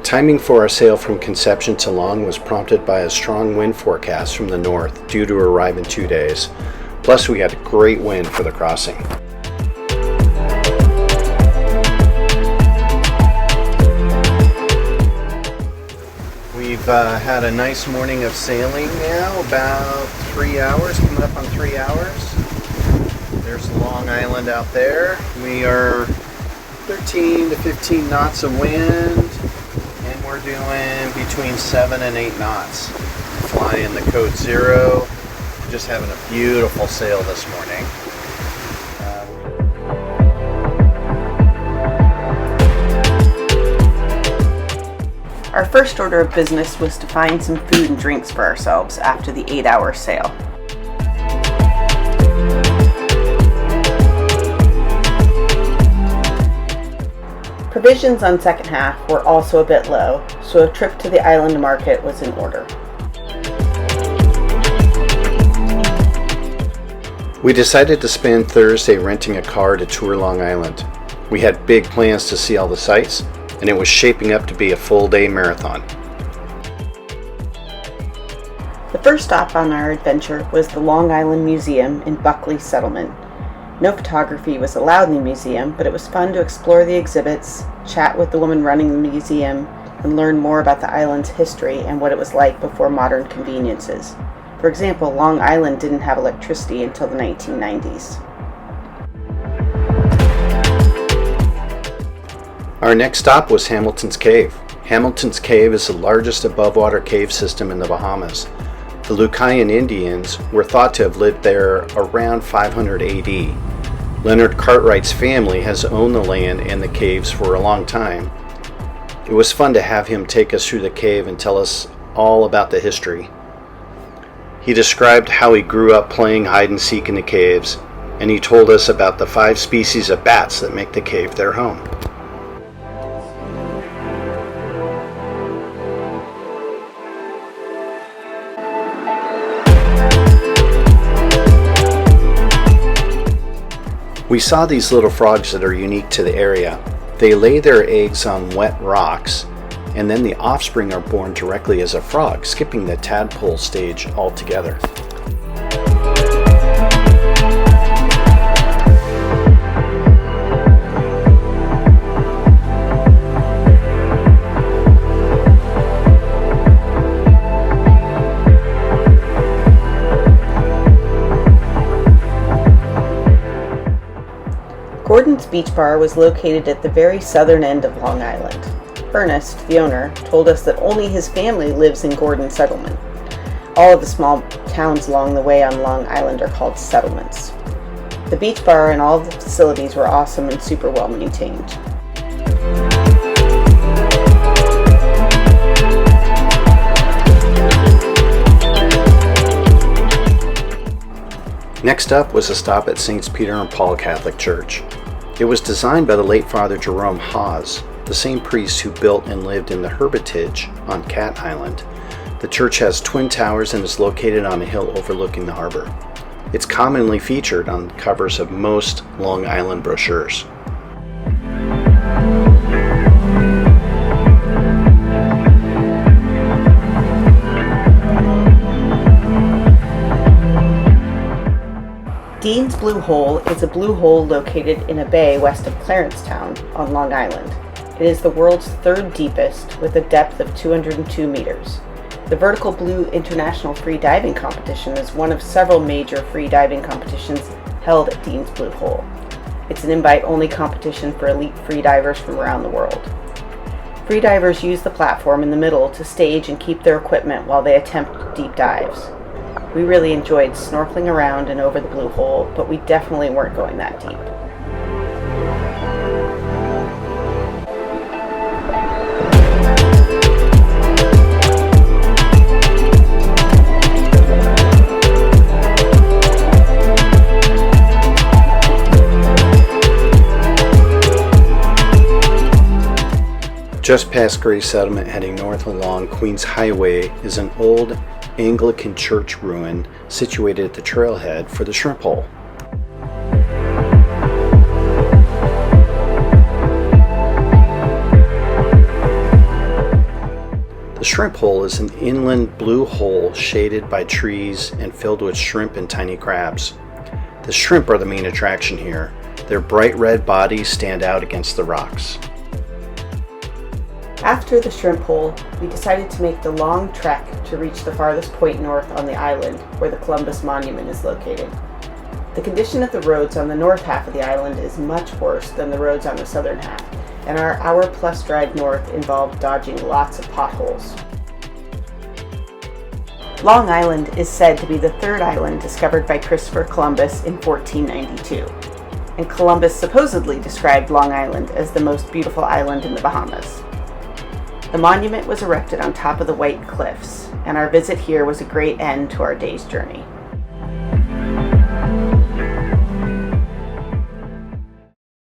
Timing for our sail from Conception to Long was prompted by a strong wind forecast from the north due to arrive in 2 days. Plus, we had a great wind for the crossing. We've had a nice morning of sailing now, about 3 hours, coming up on 3 hours. There's Long Island out there. We are 13 to 15 knots of wind, and we're doing between 7 and 8 knots. Flying the code 0, just having a beautiful sail this morning. Our first order of business was to find some food and drinks for ourselves after the 8-hour sail. Provisions on second half were also a bit low, so a trip to the island market was in order. We decided to spend Thursday renting a car to tour Long Island. We had big plans to see all the sights, and it was shaping up to be a full-day marathon. The first stop on our adventure was the Long Island Museum in Buckley Settlement. No photography was allowed in the museum, but it was fun to explore the exhibits, chat with the woman running the museum, and learn more about the island's history and what it was like before modern conveniences. For example, Long Island didn't have electricity until the 1990s. Our next stop was Hamilton's Cave. Hamilton's Cave is the largest above-water cave system in the Bahamas. The Lucayan Indians were thought to have lived there around 500 AD. Leonard Cartwright's family has owned the land and the caves for a long time. It was fun to have him take us through the cave and tell us all about the history. He described how he grew up playing hide and seek in the caves, and he told us about the 5 species of bats that make the cave their home. We saw these little frogs that are unique to the area. They lay their eggs on wet rocks, and then the offspring are born directly as a frog, skipping the tadpole stage altogether. Gordon's Beach Bar was located at the very southern end of Long Island. Ernest, the owner, told us that only his family lives in Gordon Settlement. All of the small towns along the way on Long Island are called settlements. The beach bar and all of the facilities were awesome and super well maintained. Next up was a stop at St. Peter and Paul Catholic Church. It was designed by the late Father Jerome Hawes, the same priest who built and lived in the Hermitage on Cat Island. The church has twin towers and is located on a hill overlooking the harbor. It's commonly featured on covers of most Long Island brochures. Dean's Blue Hole is a blue hole located in a bay west of Clarencetown on Long Island. It is the world's 3rd deepest with a depth of 202 meters. The Vertical Blue International Free Diving Competition is one of several major free diving competitions held at Dean's Blue Hole. It's an invite-only competition for elite free divers from around the world. Free divers use the platform in the middle to stage and keep their equipment while they attempt deep dives. We really enjoyed snorkeling around and over the blue hole, but we definitely weren't going that deep. Just past Gray Settlement, heading north along Queens Highway, is an old Anglican church ruin situated at the trailhead for the shrimp hole. shrimp hole is an inland blue hole shaded by trees and filled with shrimp and tiny crabs. The shrimp are the main attraction here. Their bright red bodies stand out against the rocks. After the shrimp hole, we decided to make the long trek to reach the farthest point north on the island, where the Columbus Monument is located. The condition of the roads on the north half of the island is much worse than the roads on the southern half, and our hour-plus drive north involved dodging lots of potholes. Long Island is said to be the third island discovered by Christopher Columbus in 1492, and Columbus supposedly described Long Island as the most beautiful island in the Bahamas. The monument was erected on top of the White Cliffs, and our visit here was a great end to our day's journey.